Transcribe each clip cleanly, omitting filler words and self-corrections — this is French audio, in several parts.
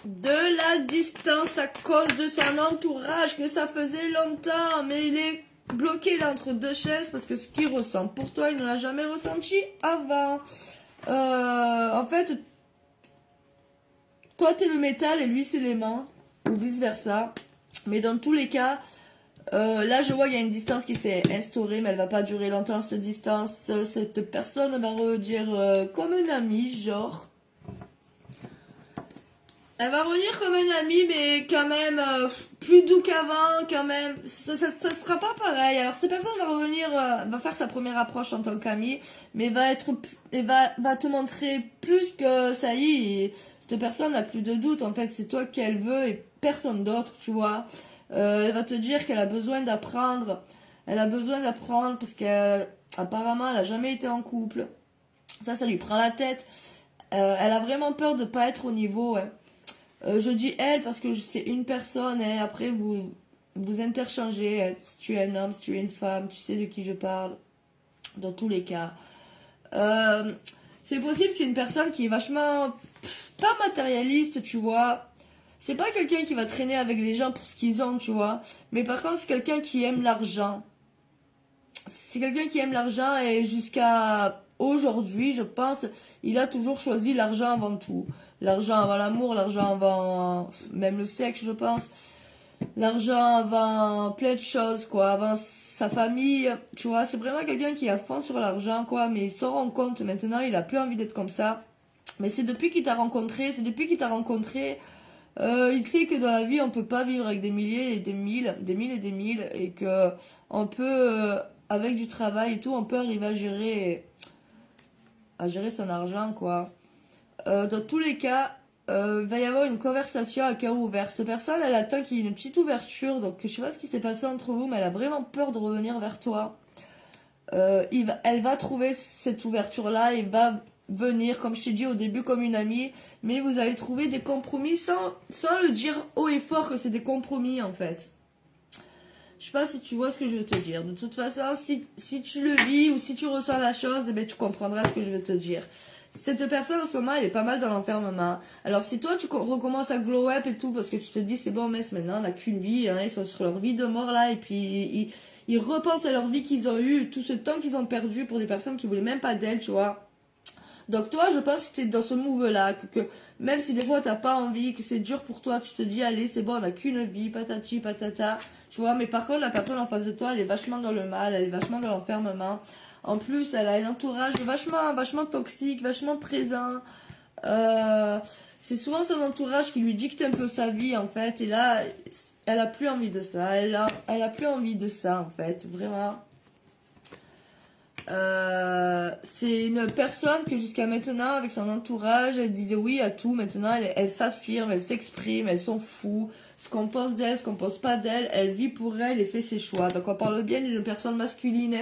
de la distance à cause de son entourage, que ça faisait longtemps, mais il est bloqué là entre deux chaises parce que ce qu'il ressent pour toi, il ne l'a jamais ressenti avant. En fait, toi t'es le métal et lui c'est l'aimant, ou vice versa. Mais dans tous les cas, là je vois qu'il y a une distance qui s'est instaurée, mais elle va pas durer longtemps cette distance. Cette personne va redire comme un ami, genre. Elle va revenir comme un ami, mais quand même plus doux qu'avant, quand même. Ça sera pas pareil. Alors cette personne va revenir, va faire sa première approche en tant qu'ami, mais va te montrer plus que ça y est. Cette personne n'a plus de doute. En fait, c'est toi qu'elle veut et personne d'autre, tu vois. Elle va te dire qu'elle a besoin d'apprendre. Elle a besoin d'apprendre parce qu'apparemment elle a jamais été en couple. Ça lui prend la tête. Elle a vraiment peur de pas être au niveau. Ouais. Je dis elle parce que c'est une personne et après vous interchangez. Si tu es un homme, si tu es une femme, tu sais de qui je parle. Dans tous les cas. C'est possible que c'est une personne qui est vachement pas matérialiste, tu vois. C'est pas quelqu'un qui va traîner avec les gens pour ce qu'ils ont, tu vois. Mais par contre, c'est quelqu'un qui aime l'argent. C'est quelqu'un qui aime l'argent et jusqu'à aujourd'hui, je pense, il a toujours choisi l'argent avant tout. L'argent avant l'amour, l'argent avant même le sexe, je pense. L'argent avant plein de choses, quoi. Avant sa famille, tu vois. C'est vraiment quelqu'un qui est à fond sur l'argent, quoi. Mais il s'en rend compte maintenant, il a plus envie d'être comme ça. Mais c'est depuis qu'il t'a rencontré, il sait que dans la vie, on peut pas vivre avec des milliers et des mille, et que on peut, avec du travail et tout, on peut arriver à gérer son argent, quoi. Dans tous les cas, il va y avoir une conversation à cœur ouvert. Cette personne, elle attend qu'il y ait une petite ouverture, donc je sais pas ce qui s'est passé entre vous, mais elle a vraiment peur de revenir vers toi. Elle va trouver cette ouverture-là et va venir, comme je t'ai dit au début, comme une amie, mais vous allez trouver des compromis sans le dire haut et fort que c'est des compromis en fait. Je sais pas si tu vois ce que je veux te dire. De toute façon, si tu le vis ou si tu ressens la chose, eh bien, tu comprendras ce que je veux te dire. Cette personne en ce moment, elle est pas mal dans l'enfermement. Alors si toi tu recommences à glow up et tout parce que tu te dis c'est bon mais maintenant on n'a qu'une vie, hein, ils sont sur leur vie de mort là et puis ils repensent à leur vie qu'ils ont eue, tout ce temps qu'ils ont perdu pour des personnes qui voulaient même pas d'elles, tu vois. Donc toi, je pense que tu es dans ce move-là, que même si des fois t'as pas envie, que c'est dur pour toi, tu te dis allez c'est bon, on n'a qu'une vie, patati patata, tu vois. Mais par contre, la personne en face de toi, elle est vachement dans le mal, elle est vachement dans l'enfermement. En plus, elle a un entourage vachement toxique, vachement présent. C'est souvent son entourage qui lui dicte un peu sa vie en fait. Et là, elle a plus envie de ça. Elle a plus envie de ça en fait, vraiment. C'est une personne que jusqu'à maintenant, avec son entourage, elle disait oui à tout. Maintenant, elle s'affirme, elle s'exprime, elle s'en fout. Ce qu'on pense d'elle, ce qu'on pense pas d'elle, elle vit pour elle et fait ses choix. Donc on parle bien d'une personne masculine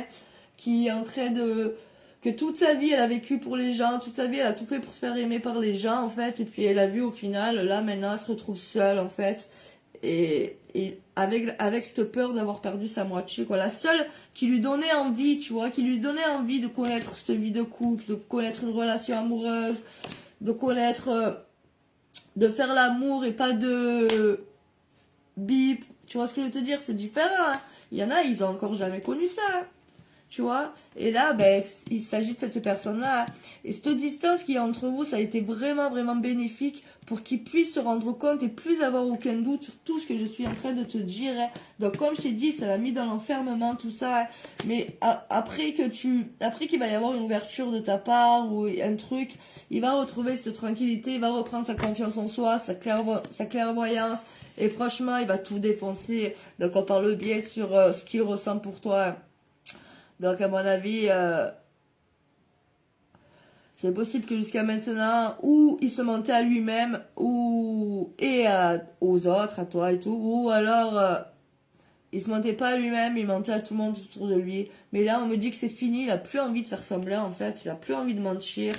qui est en train de... que toute sa vie, elle a vécu pour les gens. Toute sa vie, elle a tout fait pour se faire aimer par les gens, en fait. Et puis elle a vu au final, là, maintenant, elle se retrouve seule, en fait. Et avec cette peur d'avoir perdu sa moitié, quoi. La seule qui lui donnait envie, tu vois, qui lui donnait envie de connaître cette vie de couple, de connaître une relation amoureuse, de connaître, de faire l'amour et pas de bip. Tu vois ce que je veux te dire? C'est différent, hein. Il y en a, ils ont encore jamais connu ça, hein. Tu vois, et là ben il s'agit de cette personne là et cette distance qui est entre vous, ça a été vraiment bénéfique pour qu'il puisse se rendre compte et plus avoir aucun doute sur tout ce que je suis en train de te dire, hein. Donc comme je t'ai dit, ça l'a mis dans l'enfermement tout ça, hein. Mais après qu'il va y avoir une ouverture de ta part ou un truc, il va retrouver cette tranquillité, il va reprendre sa confiance en soi, sa clairvoyance et franchement il va tout défoncer. Donc on parle bien sur ce qu'il ressent pour toi, hein. Donc, à mon avis, c'est possible que jusqu'à maintenant, ou il se mentait à lui-même, aux autres, à toi et tout, ou alors, il se mentait pas à lui-même, il mentait à tout le monde autour de lui. Mais là, on me dit que c'est fini, il a plus envie de faire semblant, en fait, il a plus envie de mentir.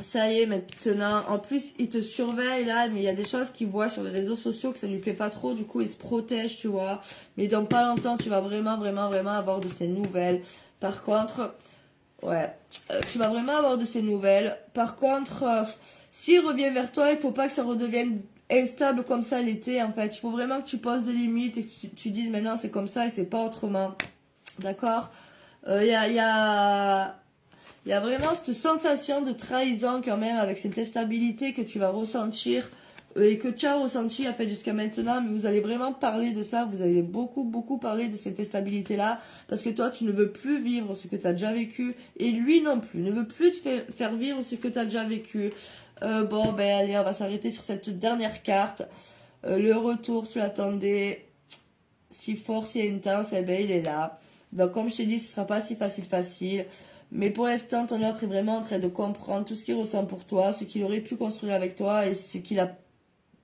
Ça y est, maintenant, en plus, il te surveille, là, mais il y a des choses qu'il voit sur les réseaux sociaux que ça lui plaît pas trop, du coup, il se protège, tu vois. Mais dans pas longtemps, tu vas vraiment avoir de ces nouvelles. Par contre, ouais, tu vas vraiment avoir de ces nouvelles. Par contre, s'il revient vers toi, il faut pas que ça redevienne instable comme ça l'été, en fait. Il faut vraiment que tu poses des limites et que tu dises maintenant c'est comme ça et c'est pas autrement. D'accord? Il y a vraiment cette sensation de trahison quand même avec cette instabilité que tu vas ressentir et que tu as ressenti en fait jusqu'à maintenant, mais vous allez vraiment parler de ça, vous allez beaucoup parler de cette instabilité-là, parce que toi tu ne veux plus vivre ce que tu as déjà vécu, et lui non plus, ne veut plus te faire vivre ce que tu as déjà vécu. Bon ben allez, on va s'arrêter sur cette dernière carte. Le retour, tu l'attendais, si fort, si intense, eh ben il est là. Donc comme je t'ai dit, ce sera pas si facile. Mais pour l'instant, ton autre est vraiment en train de comprendre tout ce qu'il ressent pour toi, ce qu'il aurait pu construire avec toi et ce qu'il a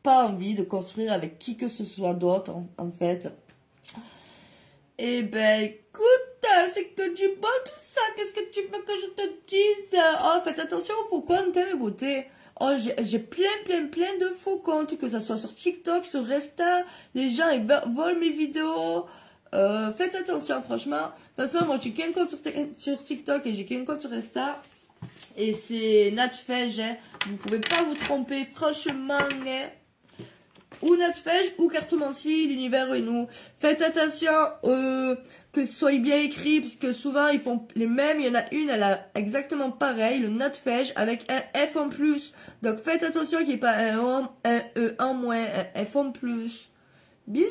pas envie de construire avec qui que ce soit d'autre, en fait. Eh ben, écoute, c'est que du bon tout ça. Qu'est-ce que tu veux que je te dise? Oh, faites attention aux faux comptes, hein, mes beautés. Oh, j'ai plein de faux comptes, que ça soit sur TikTok, sur Insta. Les gens, ils volent mes vidéos. Faites attention, franchement. De toute façon, moi, j'ai qu'un compte sur TikTok et j'ai qu'un compte sur Insta. Et c'est Natfej, hein. Vous pouvez pas vous tromper, franchement, hein. Ou Natfej ou Cartomancie, l'univers et nous. Faites attention que ce soit bien écrit, parce que souvent ils font les mêmes. Il y en a une, elle a exactement pareil, le Natfej, avec un F en plus. Donc faites attention qu'il n'y ait pas un E en moins, un F en plus. Bisous!